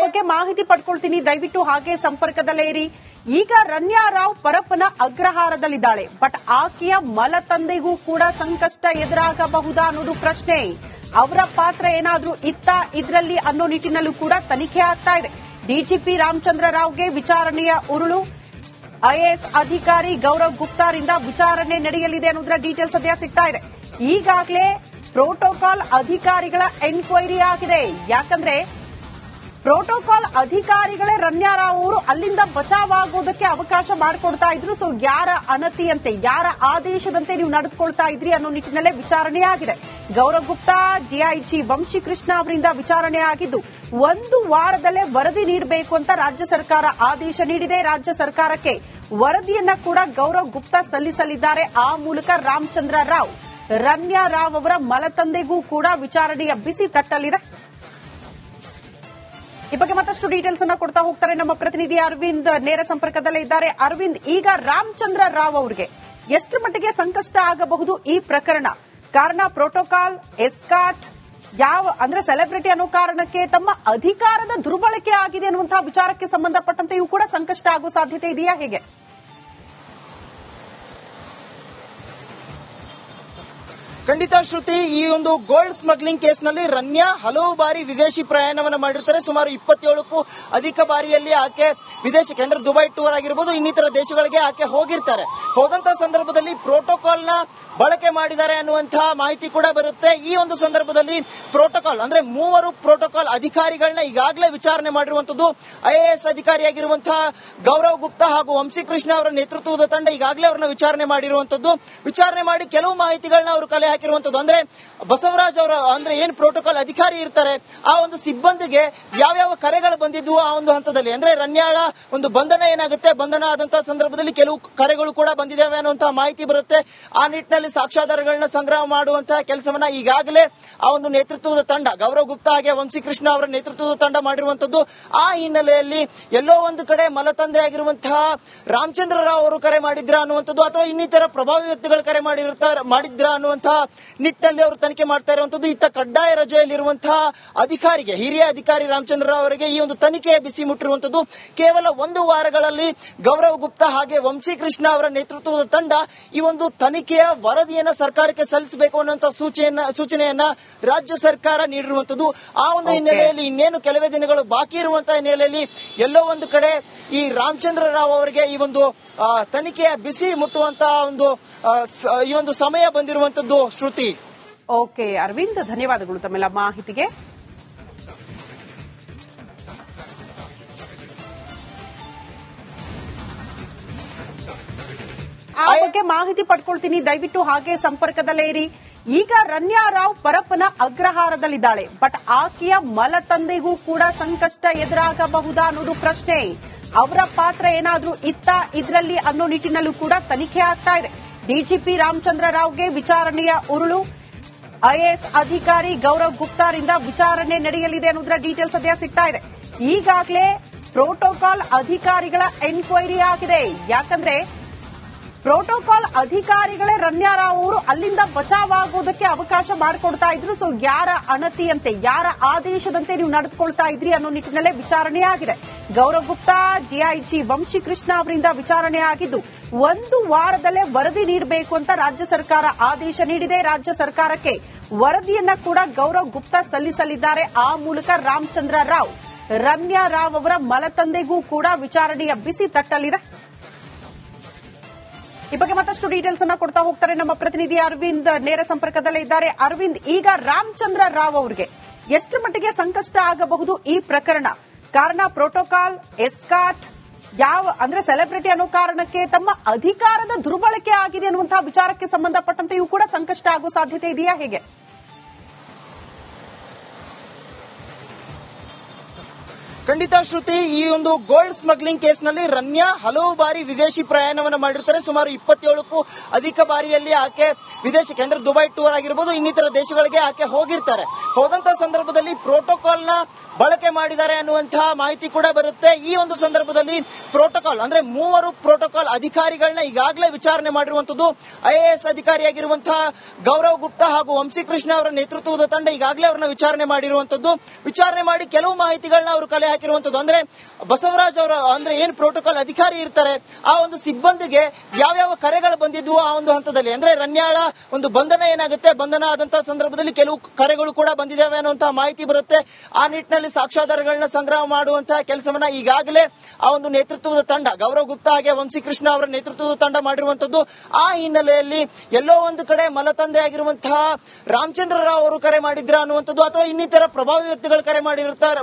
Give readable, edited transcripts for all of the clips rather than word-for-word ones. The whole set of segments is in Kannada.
ಬಗ್ಗೆ ಮಾಹಿತಿ ಪಡ್ಕೊಳ್ತೀನಿ, ದಯವಿಟ್ಟು ಹಾಗೆ ಸಂಪರ್ಕದಲ್ಲೇ ಇರಿ. ಈಗ ರನ್ಯಾ ರಾವ್ ಪರಪ್ಪನ ಅಗ್ರಹಾರದಲ್ಲಿದ್ದಾಳೆ, ಬಟ್ ಆಕೆಯ ಮಲತಂದೆಗೂ ಕೂಡ ಸಂಕಷ್ಟ ಎದುರಾಗಬಹುದಾ ಅನ್ನೋದು ಪ್ರಶ್ನೆ. ಅವರ ಪಾತ್ರ ಏನಾದ್ರೂ ಇದ್ರಲ್ಲಿ ಅನ್ನೋ ನಿಟ್ಟಿನಲ್ಲೂ ಕೂಡ ತನಿಖೆ ಆಗ್ತಾ ಇದೆ. ಡಿಜಿಪಿ ರಾಮಚಂದ್ರ ರಾವ್ಗೆ ವಿಚಾರಣೆಯ ಉರುಳು. ಐಎಎಸ್ ಅಧಿಕಾರಿ ಗೌರವ್ ಗುಪ್ತಾರಿಂದ ವಿಚಾರಣೆ ನಡೆಯಲಿದೆ ಅನ್ನೋದರ ಡೀಟೇಲ್ಸ್ ಸದ್ಯ ಸಿಗ್ತಾ ಇದೆ. ಈಗಾಗಲೇ ಪ್ರೋಟೋಕಾಲ್ ಅಧಿಕಾರಿಗಳ ಎನ್ಕ್ವೈರಿ ಆಗಿದೆ. ಯಾಕಂದ್ರೆ ಪ್ರೋಟೋಕಾಲ್ ಅಧಿಕಾರಿಗಳೇ ರನ್ಯಾ ರಾವ್ ಅವರು ಅಲ್ಲಿಂದ ಬಚಾವಾಗೋದಕ್ಕೆ ಅವಕಾಶ ಮಾಡಿಕೊಡ್ತಾ ಇದ್ರು. ಸೊ ಯಾರ ಅನತಿಯಂತೆ, ಯಾರ ಆದೇಶದಂತೆ ನೀವು ನಡೆದುಕೊಳ್ತಾ ಇದ್ರಿ ಅನ್ನೋ ನಿಟ್ಟಿನಲ್ಲೇ ವಿಚಾರಣೆ ಆಗಿದೆ. ಗೌರವ್ ಗುಪ್ತಾ, ಡಿಐಜಿ ವಂಶಿಕೃಷ್ಣ ಅವರಿಂದ ವಿಚಾರಣೆ ಆಗಿದ್ದು 1 ವಾರದಲ್ಲೇ ವರದಿ ನೀಡಬೇಕು ಅಂತ ರಾಜ್ಯ ಸರ್ಕಾರ ಆದೇಶ ನೀಡಿದೆ. ರಾಜ್ಯ ಸರ್ಕಾರಕ್ಕೆ ವರದಿಯನ್ನ ಕೂಡ ಗೌರವ್ ಗುಪ್ತಾ ಸಲ್ಲಿಸಲಿದ್ದಾರೆ. ಆ ಮೂಲಕ ರಾಮಚಂದ್ರ ರಾವ್, ರನ್ಯಾ ರಾವ್ ಅವರ ಮಲತಂದೆಗೂ ಕೂಡ ವಿಚಾರಣೆಯ ಬಿಸಿ ತಟ್ಟಲಿದೆ. ಈ ಬಗ್ಗೆ ಮತ್ತಷ್ಟು ಡೀಟೇಲ್ಸ್ ಅನ್ನ ಕೊಡ್ತಾ ಹೋಗ್ತಾರೆ ನಮ್ಮ ಪ್ರತಿನಿಧಿ ಅರವಿಂದ್, ನೇರ ಸಂಪರ್ಕದಲ್ಲೇ ಇದ್ದಾರೆ. ಅರವಿಂದ್, ಈಗ ರಾಮಚಂದ್ರ ರಾವ್ ಅವರಿಗೆ ಎಷ್ಟು ಮಟ್ಟಿಗೆ ಸಂಕಷ್ಟ ಆಗಬಹುದು ಈ ಪ್ರಕರಣ? ಕಾರಣ ಪ್ರೋಟೋಕಾಲ್, ಎಸ್ಕಾಟ್, ಅಂದ್ರೆ ಸೆಲೆಬ್ರಿಟಿ ಅನ್ನೋ ಕಾರಣಕ್ಕೆ ತಮ್ಮ ಅಧಿಕಾರದ ದುರ್ಬಳಕೆ ಆಗಿದೆ ಅನ್ನುವಂತಹ ವಿಚಾರಕ್ಕೆ ಸಂಬಂಧಪಟ್ಟಂತೆ ಇವು ಕೂಡ ಸಂಕಷ್ಟ ಆಗೋ ಸಾಧ್ಯತೆ ಇದೆಯಾ, ಹೇಗೆ? ಖಂಡಿತ ಶ್ರುತಿ, ಈ ಒಂದು ಗೋಲ್ಡ್ ಸ್ಮಗ್ಲಿಂಗ್ ಕೇಸ್ನಲ್ಲಿ ರನ್ಯಾ ಹಲವು ಬಾರಿ ವಿದೇಶಿ ಪ್ರಯಾಣವನ್ನು ಮಾಡಿರ್ತಾರೆ. ಸುಮಾರು 27ಕ್ಕೂ ಅಧಿಕ ಬಾರಿಯಲ್ಲಿ ಆಕೆ ವಿದೇಶಕ್ಕೆ ಅಂದ್ರೆ ದುಬೈ ಟೂರ್ ಆಗಿರ್ಬೋದು, ಇನ್ನಿತರ ದೇಶಗಳಿಗೆ ಆಕೆ ಹೋಗಿರ್ತಾರೆ. ಹೋದಂತಹ ಸಂದರ್ಭದಲ್ಲಿ ಪ್ರೋಟೋಕಾಲ್ ನ ಬಳಕೆ ಮಾಡಿದ್ದಾರೆ ಅನ್ನುವಂತಹ ಮಾಹಿತಿ ಕೂಡ ಬರುತ್ತೆ. ಈ ಒಂದು ಸಂದರ್ಭದಲ್ಲಿ ಪ್ರೋಟೋಕಾಲ್ ಅಂದ್ರೆ 3 ಪ್ರೋಟೋಕಾಲ್ ಅಧಿಕಾರಿಗಳನ್ನ ಈಗಾಗಲೇ ವಿಚಾರಣೆ ಮಾಡಿರುವಂತದ್ದು. ಐಎಎಸ್ ಅಧಿಕಾರಿಯಾಗಿರುವಂತಹ ಗೌರವ್ ಗುಪ್ತಾ ಹಾಗೂ ವಂಶಿಕೃಷ್ಣ ಅವರ ನೇತೃತ್ವದ ತಂಡ ಈಗಾಗಲೇ ಅವರನ್ನ ವಿಚಾರಣೆ ಮಾಡಿರುವಂತದ್ದು. ವಿಚಾರಣೆ ಮಾಡಿ ಕೆಲವು ಮಾಹಿತಿಗಳನ್ನ ಅವರು ಕಲೆ ಹಾಕಿರುವಂತದ್ದು. ಅಂದ್ರೆ ಬಸವರಾಜ್ ಅವರ ಅಂದ್ರೆ ಏನ್ ಪ್ರೋಟೋಕಾಲ್ ಅಧಿಕಾರಿ ಇರ್ತಾರೆ, ಆ ಒಂದು ಸಿಬ್ಬಂದಿಗೆ ಯಾವ್ಯಾವ ಕರೆಗಳು ಬಂದಿದ್ವು ಆ ಒಂದು ಹಂತದಲ್ಲಿ, ಅಂದ್ರೆ ರನ್ಯಾಳ ಒಂದು ಬಂಧನ ಏನಾಗುತ್ತೆ, ಬಂಧನ ಆದಂತಹ ಸಂದರ್ಭದಲ್ಲಿ ಕೆಲವು ಕರೆಗಳು ಕೂಡ ಬಂದಿದ್ದಾವೆ ಅನ್ನುವಂತಹ ಮಾಹಿತಿ ಬರುತ್ತೆ. ಆ ನಿಟ್ಟಿನಲ್ಲಿ ಸಾಕ್ಷ್ಯಾಧಾರಗಳನ್ನ ಸಂಗ್ರಹ ಮಾಡುವಂತಹ ಕೆಲಸವನ್ನ ಈಗಾಗಲೇ ಆ ಒಂದು ನೇತೃತ್ವದ ತಂಡ, ಗೌರವ್ ಗುಪ್ತಾ ಹಾಗೆ ವಂಶಿಕೃಷ್ಣ ಅವರ ನೇತೃತ್ವದ ತಂಡ ಮಾಡಿರುವಂತದ್ದು. ಆ ಹಿನ್ನೆಲೆಯಲ್ಲಿ ಎಲ್ಲೋ ಒಂದು ಕಡೆ ಮಲತಂದೆ ಆಗಿರುವಂತಹ ರಾಮಚಂದ್ರ ರಾವ್ ಅವರು ಕರೆ ಮಾಡಿದ್ರ ಅನ್ನುವಂಥದ್ದು, ಅಥವಾ ಇನ್ನಿತರ ಪ್ರಭಾವಿ ವ್ಯಕ್ತಿಗಳು ಕರೆ ಮಾಡಿದ್ರ ಅನ್ನುವಂತಹ ನಿಟ್ಟಿನಲ್ಲಿ ಅವರು ತನಿಖೆ ಮಾಡ್ತಾ ಇರುವಂತದ್ದು. ಇತ್ತ ಕಡ್ಡಾಯ ರಜೆಯಲ್ಲಿರುವಂತಹ ಅಧಿಕಾರಿಗೆ, ಹಿರಿಯ ಅಧಿಕಾರಿ ರಾಮಚಂದ್ರ ರಾವ್ ಅವರಿಗೆ ಈ ಒಂದು ತನಿಖೆಯ ಬಿಸಿ ಮುಟ್ಟಿರುವಂತದ್ದು. ಕೇವಲ 1 ವಾರಗಳಲ್ಲಿ ಗೌರವ್ ಗುಪ್ತಾ ಹಾಗೆ ವಂಶಿಕೃಷ್ಣ ಅವರ ನೇತೃತ್ವದ ತಂಡ ಈ ಒಂದು ತನಿಖೆಯ ವರದಿಯನ್ನ ಸರ್ಕಾರಕ್ಕೆ ಸಲ್ಲಿಸಬೇಕು ಅನ್ನುವಂತಹ ಸೂಚನೆಯನ್ನ ರಾಜ್ಯ ಸರ್ಕಾರ ನೀಡಿರುವಂತದ್ದು. ಆ ಒಂದು ಹಿನ್ನೆಲೆಯಲ್ಲಿ ಇನ್ನೇನು ಕೆಲವೇ ದಿನಗಳು ಬಾಕಿ ಇರುವಂತಹ ಹಿನ್ನೆಲೆಯಲ್ಲಿ ಎಲ್ಲೋ ಒಂದು ಕಡೆ ಈ ರಾಮಚಂದ್ರ ರಾವ್ ಅವರಿಗೆ ಈ ಒಂದು ತನಿಖೆಯ ಬಿಸಿ ಮುಟ್ಟುವಂತಹ ಈ ಒಂದು ಸಮಯ ಬಂದಿರುವಂತದ್ದು. ಶ್ರುತಿ. ಓಕೆ ಅರವಿಂದ್, ಧನ್ಯವಾದಗಳು ತಮ್ಮೆಲ್ಲ ಮಾಹಿತಿಗೆ. ಆ ಬಗ್ಗೆ ಮಾಹಿತಿ ಪಡ್ಕೊಳ್ತೀನಿ, ದಯವಿಟ್ಟು ಹಾಗೆ ಸಂಪರ್ಕದಲ್ಲೇ ಇರಿ. ಈಗ ರನ್ಯಾ ರಾವ್ ಪರಪ್ಪನ ಅಗ್ರಹಾರದಲ್ಲಿದ್ದಾಳೆ, ಬಟ್ ಆಕೆಯ ಮಲತಂದೆಗೂ ಕೂಡ ಸಂಕಷ್ಟ ಎದುರಾಗಬಹುದಾ ಅನ್ನೋದು ಪ್ರಶ್ನೆ. ಅವರ ಪಾತ್ರ ಏನಾದ್ರೂ ಇದ್ರಲ್ಲಿ ಅನ್ನೋ ನಿಟ್ಟಿನಲ್ಲೂ ಕೂಡ ತನಿಖೆ ಆಗ್ತಾ ಇದೆ. ಡಿಜಿಪಿ ರಾಮಚಂದ್ರ ರಾವ್ಗೆ ವಿಚಾರಣೆಯ ಉರುಳು. ಐಎಎಸ್ ಅಧಿಕಾರಿ ಗೌರವ್ ಗುಪ್ತಾರಿಂದ ವಿಚಾರಣೆ ನಡೆಯಲಿದೆ ಅನ್ನೋದರ ಡೀಟೇಲ್ಸ್ ಸದ್ಯ ಸಿಗ್ತಾ ಇದೆ. ಈಗಾಗಲೇ ಪ್ರೋಟೋಕಾಲ್ ಅಧಿಕಾರಿಗಳ ಎನ್ಕ್ವೈರಿ ಆಗಿದೆ. ಯಾಕಂದ್ರೆ ಪ್ರೋಟೋಕಾಲ್ ಅಧಿಕಾರಿಗಳೇ ರನ್ಯಾ ರಾವ್ ಅವರು ಅಲ್ಲಿಂದ ಬಚಾವಾಗೋದಕ್ಕೆ ಅವಕಾಶ ಮಾಡಿಕೊಡ್ತಾ ಇದ್ರು. ಸೊ ಯಾರ ಅನತಿಯಂತೆ, ಯಾರ ಆದೇಶದಂತೆ ನೀವು ನಡೆದುಕೊಳ್ತಾ ಇದ್ರಿ ಅನ್ನೋ ನಿಟ್ಟಿನಲ್ಲೇ ವಿಚಾರಣೆ ಆಗಿದೆ. ಗೌರವ್ ಗುಪ್ತಾ, ಡಿಐಜಿ ವಂಶಿಕೃಷ್ಣ ಅವರಿಂದ ವಿಚಾರಣೆ ಆಗಿದ್ದು 1 ವಾರದಲ್ಲೇ ವರದಿ ನೀಡಬೇಕು ಅಂತ ರಾಜ್ಯ ಸರ್ಕಾರ ಆದೇಶ ನೀಡಿದೆ. ರಾಜ್ಯ ಸರ್ಕಾರಕ್ಕೆ ವರದಿಯನ್ನ ಕೂಡ ಗೌರವ್ ಗುಪ್ತಾ ಸಲ್ಲಿಸಲಿದ್ದಾರೆ. ಆ ಮೂಲಕ ರಾಮಚಂದ್ರ ರಾವ್, ರನ್ಯಾ ರಾವ್ ಅವರ ಮಲತಂದೆಗೂ ಕೂಡ ವಿಚಾರಣೆಯ ಬಿಸಿ ತಟ್ಟಲಿದೆ. ಈ ಬಗ್ಗೆ ಮತ್ತಷ್ಟು ಡೀಟೇಲ್ಸ್ ಅನ್ನ ಕೊಡ್ತಾ ಹೋಗ್ತಾರೆ ನಮ್ಮ ಪ್ರತಿನಿಧಿ ಅರವಿಂದ್, ನೇರ ಸಂಪರ್ಕದಲ್ಲೇ ಇದ್ದಾರೆ. ಅರವಿಂದ್, ಈಗ ರಾಮಚಂದ್ರ ರಾವ್ ಅವರಿಗೆ ಎಷ್ಟು ಮಟ್ಟಿಗೆ ಸಂಕಷ್ಟ ಆಗಬಹುದು ಈ ಪ್ರಕರಣ? ಕಾರಣ ಪ್ರೋಟೋಕಾಲ್, ಎಸ್ಕಾಟ್, ಅಂದ್ರೆ ಸೆಲೆಬ್ರಿಟಿ ಅನ್ನೋ ಕಾರಣಕ್ಕೆ ತಮ್ಮ ಅಧಿಕಾರದ ದುರ್ಬಳಕೆ ಆಗಿದೆ ಅನ್ನುವಂತಹ ವಿಚಾರಕ್ಕೆ ಸಂಬಂಧಪಟ್ಟಂತೆ ಇವು ಕೂಡ ಸಂಕಷ್ಟ ಆಗೋ ಸಾಧ್ಯತೆ ಇದೆಯಾ, ಹೇಗೆ? ಖಂಡಿತ ಶ್ರುತಿ, ಈ ಒಂದು ಗೋಲ್ಡ್ ಸ್ಮಗ್ಲಿಂಗ್ ಕೇಸ್ನಲ್ಲಿ ರನ್ಯಾ ಹಲವು ಬಾರಿ ವಿದೇಶಿ ಪ್ರಯಾಣವನ್ನು ಮಾಡಿರ್ತಾರೆ. ಸುಮಾರು 27ಕ್ಕೂ ಅಧಿಕ ಬಾರಿಯಲ್ಲಿ ಆಕೆ ವಿದೇಶಕ್ಕೆ ಅಂದ್ರೆ ದುಬೈ ಟೂರ್ ಆಗಿರ್ಬೋದು, ಇನ್ನಿತರ ದೇಶಗಳಿಗೆ ಆಕೆ ಹೋಗಿರ್ತಾರೆ. ಹೋದಂತಹ ಸಂದರ್ಭದಲ್ಲಿ ಪ್ರೋಟೋಕಾಲ್ ನ ಬಳಕೆ ಮಾಡಿದ್ದಾರೆ ಅನ್ನುವಂತಹ ಮಾಹಿತಿ ಕೂಡ ಬರುತ್ತೆ. ಈ ಒಂದು ಸಂದರ್ಭದಲ್ಲಿ ಪ್ರೋಟೋಕಾಲ್ ಅಂದ್ರೆ 3 ಪ್ರೋಟೋಕಾಲ್ ಅಧಿಕಾರಿಗಳನ್ನ ಈಗಾಗಲೇ ವಿಚಾರಣೆ ಮಾಡಿರುವಂತದ್ದು. ಐಎಎಸ್ ಅಧಿಕಾರಿಯಾಗಿರುವಂತಹ ಗೌರವ್ ಗುಪ್ತಾ ಹಾಗೂ ವಂಶಿಕೃಷ್ಣ ಅವರ ನೇತೃತ್ವದ ತಂಡ ಈಗಾಗಲೇ ಅವರನ್ನ ವಿಚಾರಣೆ ಮಾಡಿರುವಂತದ್ದು. ವಿಚಾರಣೆ ಮಾಡಿ ಕೆಲವು ಮಾಹಿತಿಗಳನ್ನ ಅವರು ಕಲೆ ಹಾಕಿರುವಂತದ್ದು. ಅಂದ್ರೆ ಬಸವರಾಜ್ ಅವರ ಅಂದ್ರೆ ಏನ್ ಪ್ರೋಟೋಕಾಲ್ ಅಧಿಕಾರಿ ಇರ್ತಾರೆ ಆ ಒಂದು ಸಿಬ್ಬಂದಿಗೆ ಯಾವ್ಯಾವ ಕರೆಗಳು ಬಂದಿದ್ವು ಆ ಒಂದು ಹಂತದಲ್ಲಿ, ಅಂದ್ರೆ ರನ್ಯಾಳ ಒಂದು ಬಂಧನ ಏನಾಗುತ್ತೆ, ಬಂಧನ ಆದಂತಹ ಸಂದರ್ಭದಲ್ಲಿ ಕೆಲವು ಕರೆಗಳು ಕೂಡ ಬಂದಿದ್ದಾವೆ ಅನ್ನುವಂತಹ ಮಾಹಿತಿ ಬರುತ್ತೆ. ಆ ನಿಟ್ಟಿನಲ್ಲಿ ಸಾಕ್ಷ್ಯಾಧಾರಗಳನ್ನ ಸಂಗ್ರಹ ಮಾಡುವಂತಹ ಕೆಲಸವನ್ನ ಈಗಾಗಲೇ ಆ ಒಂದು ನೇತೃತ್ವದ ತಂಡ, ಗೌರವ್ ಗುಪ್ತಾ ಹಾಗೆ ವಂಶೀಕೃಷ್ಣ ಅವರ ನೇತೃತ್ವದ ತಂಡ ಮಾಡಿರುವಂತದ್ದು. ಆ ಹಿನ್ನೆಲೆಯಲ್ಲಿ ಎಲ್ಲೋ ಒಂದು ಕಡೆ ಮಲತಂದೆ ಆಗಿರುವಂತಹ ರಾಮಚಂದ್ರ ರಾವ್ ಅವರು ಕರೆ ಮಾಡಿದ್ರ ಅನ್ನುವಂಥದ್ದು ಅಥವಾ ಇನ್ನಿತರ ಪ್ರಭಾವಿ ವ್ಯಕ್ತಿಗಳು ಕರೆ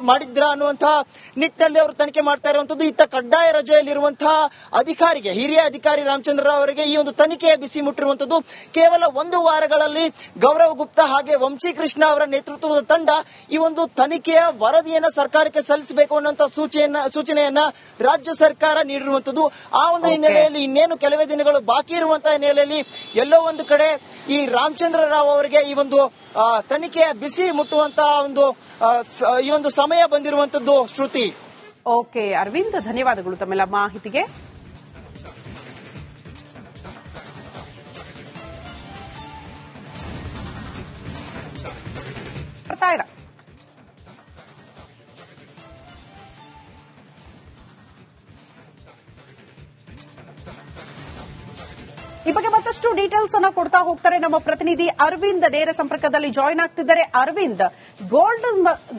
ಮಾಡಿದ್ರ ಅನ್ನುವಂತಹ ನಿಟ್ಟಿನಲ್ಲಿ ಅವರು ತನಿಖೆ ಮಾಡ್ತಾ ಇರುವಂತದ್ದು. ಇತ್ತ ಕಡ್ಡಾಯ ರಜೆಯಲ್ಲಿರುವಂತಹ ಅಧಿಕಾರಿಗೆ, ಹಿರಿಯ ಅಧಿಕಾರಿ ರಾಮಚಂದ್ರ ರಾವ್ ಅವರಿಗೆ ಈ ಒಂದು ತನಿಖೆಯ ಬಿಸಿ ಮುಟ್ಟಿರುವಂತದ್ದು. ಕೇವಲ 1 ವಾರಗಳಲ್ಲಿ ಗೌರವ್ ಗುಪ್ತಾ ಹಾಗೆ ವಂಶೀಕೃಷ್ಣ ಅವರ ನೇತೃತ್ವದ ತಂಡ ಈ ಒಂದು ತನಿಖೆಯ ವರದಿಯನ್ನ ಸರ್ಕಾರಕ್ಕೆ ಸಲ್ಲಿಸಬೇಕು ಅನ್ನುವಂತಹ ಸೂಚನೆಯನ್ನ ರಾಜ್ಯ ಸರ್ಕಾರ ನೀಡಿರುವಂತದ್ದು. ಆ ಒಂದು ಹಿನ್ನೆಲೆಯಲ್ಲಿ ಇನ್ನೇನು ಕೆಲವೇ ದಿನಗಳು ಬಾಕಿ ಇರುವಂತಹ ಹಿನ್ನೆಲೆಯಲ್ಲಿ ಎಲ್ಲೋ ಒಂದು ಕಡೆ ಈ ರಾಮಚಂದ್ರ ರಾವ್ ಅವರಿಗೆ ಈ ಒಂದು ತನಿಖೆಯ ಬಿಸಿ ಮುಟ್ಟುವಂತಹ ಈ ಒಂದು ಸಮಯ ಬಂದಿರುವಂತದ್ದು. ಶ್ರುತಿ. ಓಕೆ ಅರವಿಂದ್, ಧನ್ಯವಾದಗಳು ತಮ್ಮೆಲ್ಲ ಮಾಹಿತಿಗೆ. ಈ ಬಗ್ಗೆ ಮತ್ತಷ್ಟು ಡೀಟೇಲ್ಸ್ ಅನ್ನ ಕೊಡ್ತಾ ಹೋಗ್ತಾರೆ ನಮ್ಮ ಪ್ರತಿನಿಧಿ ಅರವಿಂದ್. ನೇರ ಸಂಪರ್ಕದಲ್ಲಿ ಜಾಯಿನ್ ಆಗ್ತಿದ್ದಾರೆ. ಅರವಿಂದ್,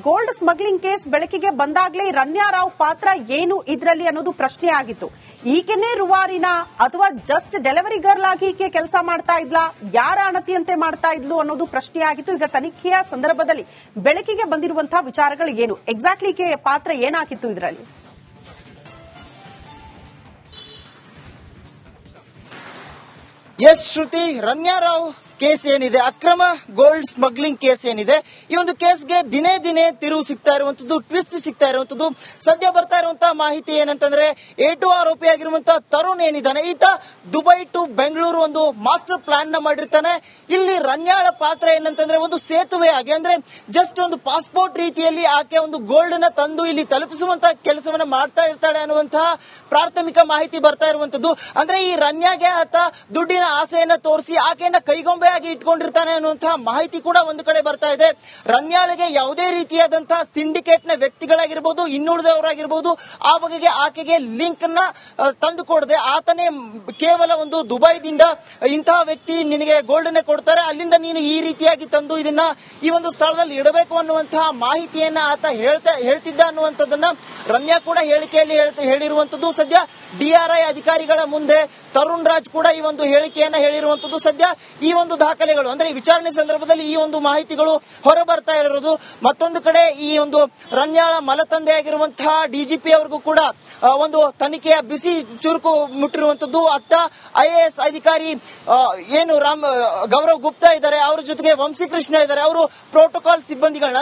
ಗೋಲ್ಡ್ ಸ್ಮಗ್ಲಿಂಗ್ ಕೇಸ್ ಬೆಳಕಿಗೆ ಬಂದಾಗ್ಲೇ ರನ್ಯಾ ರಾವ್ ಪಾತ್ರ ಏನು ಇದರಲ್ಲಿ ಅನ್ನೋದು ಪ್ರಶ್ನೆ ಆಗಿತ್ತು. ಈಕೆನೇ ರುವಾರಿನ ಅಥವಾ ಜಸ್ಟ್ ಡೆಲಿವರಿ ಗರ್ಲ್ ಆಗಿ ಈಕೆ ಕೆಲಸ ಮಾಡ್ತಾ ಇದ್ಲಾ, ಯಾರ ಅಣತಿಯಂತೆ ಮಾಡ್ತಾ ಇದ್ಲು ಅನ್ನೋದು ಪ್ರಶ್ನೆ ಆಗಿತ್ತು. ಈಗ ತನಿಖೆಯ ಸಂದರ್ಭದಲ್ಲಿ ಬೆಳಕಿಗೆ ಬಂದಿರುವಂತಹ ವಿಚಾರಗಳು ಏನು, ಎಕ್ಸಾಕ್ಟ್ಲಿ ಈಕೆ ಪಾತ್ರ ಏನಾಗಿತ್ತು ಇದರಲ್ಲಿ? ಎಸ್ ಶ್ರುತಿ, ರನ್ಯಾ ರಾವ್ ಕೇಸ್ ಏನಿದೆ, ಅಕ್ರಮ ಗೋಲ್ಡ್ ಸ್ಮಗ್ಲಿಂಗ್ ಕೇಸ್ ಏನಿದೆ, ಈ ಒಂದು ಕೇಸ್ಗೆ ದಿನೇ ದಿನೇ ತಿರುವು ಸಿಗ್ತಾ ಇರುವಂತದ್ದು, ಟ್ವಿಸ್ಟ್ ಸಿಗ್ತಾ ಇರುವಂತದ್ದು. ಸದ್ಯ ಬರ್ತಾ ಇರುವಂತಹ ಮಾಹಿತಿ ಏನಂತಂದ್ರೆ A2 ಆರೋಪಿಯಾಗಿರುವಂತಹ ತರುಣ್ ಏನಿದ್ದಾನೆ, ಈತ ದುಬೈ ಟು ಬೆಂಗಳೂರು ಒಂದು ಮಾಸ್ಟರ್ ಪ್ಲಾನ್ ನ ಮಾಡಿರ್ತಾನೆ. ಇಲ್ಲಿ ರನ್ಯಾಳ ಪಾತ್ರ ಏನಂತಂದ್ರೆ ಒಂದು ಸೇತುವೆ ಆಗಿ, ಅಂದ್ರೆ ಜಸ್ಟ್ ಒಂದು ಪಾಸ್ಪೋರ್ಟ್ ರೀತಿಯಲ್ಲಿ ಆಕೆ ಒಂದು ಗೋಲ್ಡ್ ನ ತಂದು ಇಲ್ಲಿ ತಲುಪಿಸುವಂತಹ ಕೆಲಸವನ್ನ ಮಾಡ್ತಾ ಇರ್ತಾಳೆ ಅನ್ನುವಂತಹ ಪ್ರಾಥಮಿಕ ಮಾಹಿತಿ ಬರ್ತಾ ಇರುವಂತದ್ದು. ಅಂದ್ರೆ ಈ ರನ್ಯಾಗೆ ಆತ ದುಡ್ಡಿನ ಆಸೆಯನ್ನ ತೋರಿಸಿ ಆಕೆಯನ್ನ ಕೈಗೊಂಬೆ ಆಗಿ ಇಟ್ಕೊಂಡಿರ್ತಾನೆ ಅನ್ನುವಂತಹ ಮಾಹಿತಿ ಕೂಡ ಒಂದು ಕಡೆ ಬರ್ತಾ ಇದೆ. ರನ್ಯಾಳಿಗೆ ಯಾವುದೇ ರೀತಿಯಾದಂತಹ ಸಿಂಡಿಕೇಟ್ ನ ವ್ಯಕ್ತಿಗಳಾಗಿರ್ಬೋದು, ಇನ್ನುಳಿದವರಾಗಿರ್ಬೋದು, ಆ ಬಗೆಗೆ ಆಕೆಗೆ ಲಿಂಕ್ ನ ತಂದುಕೊಡದೆ ಆತನೇ ಕೇವಲ ಒಂದು ದುಬೈದಿಂದ ಇಂತಹ ವ್ಯಕ್ತಿ ನಿನಗೆ ಗೋಲ್ಡ್ ನೇ ಕೊಡ್ತಾರೆ, ಅಲ್ಲಿಂದ ನೀನು ಈ ರೀತಿಯಾಗಿ ತಂದು ಇದನ್ನ ಈ ಒಂದು ಸ್ಥಳದಲ್ಲಿ ಇಡಬೇಕು ಅನ್ನುವಂತಹ ಮಾಹಿತಿಯನ್ನ ಆತ ಹೇಳ್ತಿದ್ದ ಅನ್ನುವಂಥದ್ದನ್ನ ರನ್ಯಾ ಕೂಡ ಹೇಳಿಕೆಯಲ್ಲಿ ಹೇಳಿರುವಂತದ್ದು. ಸದ್ಯ DRI ಅಧಿಕಾರಿಗಳ ಮುಂದೆ ತರುಣ್ ರಾಜ್ ಕೂಡ ಈ ಒಂದು ಹೇಳಿಕೆಯನ್ನ ಹೇಳಿರುವಂತದ್ದು. ಸದ್ಯ ಈ ಒಂದು ದಾಖಲೆಗಳು ಅಂದ್ರೆ ವಿಚಾರಣೆ ಸಂದರ್ಭದಲ್ಲಿ ಈ ಒಂದು ಮಾಹಿತಿಗಳು ಹೊರ ಬರ್ತಾ ಇರೋದು. ಮತ್ತೊಂದು ಕಡೆ ಈ ಒಂದು ರನ್ಯಾಳ ಮಲತಂದೆಯಾಗಿರುವಂತಹ DGP ಅವ್ರಿಗೂ ಕೂಡ ಒಂದು ತನಿಖೆಯ ಬಿಸಿ ಚುರುಕು ಮುಟ್ಟಿರುವಂತದ್ದು. ಅತ್ತ IAS ಅಧಿಕಾರಿ ಏನು ಗೌರವ್ ಗುಪ್ತಾ ಇದ್ದಾರೆ, ಅವರ ಜೊತೆಗೆ ವಂಶೀಕೃಷ್ಣ ಇದ್ದಾರೆ, ಅವರು ಪ್ರೋಟೋಕಾಲ್ ಸಿಬ್ಬಂದಿಗಳನ್ನ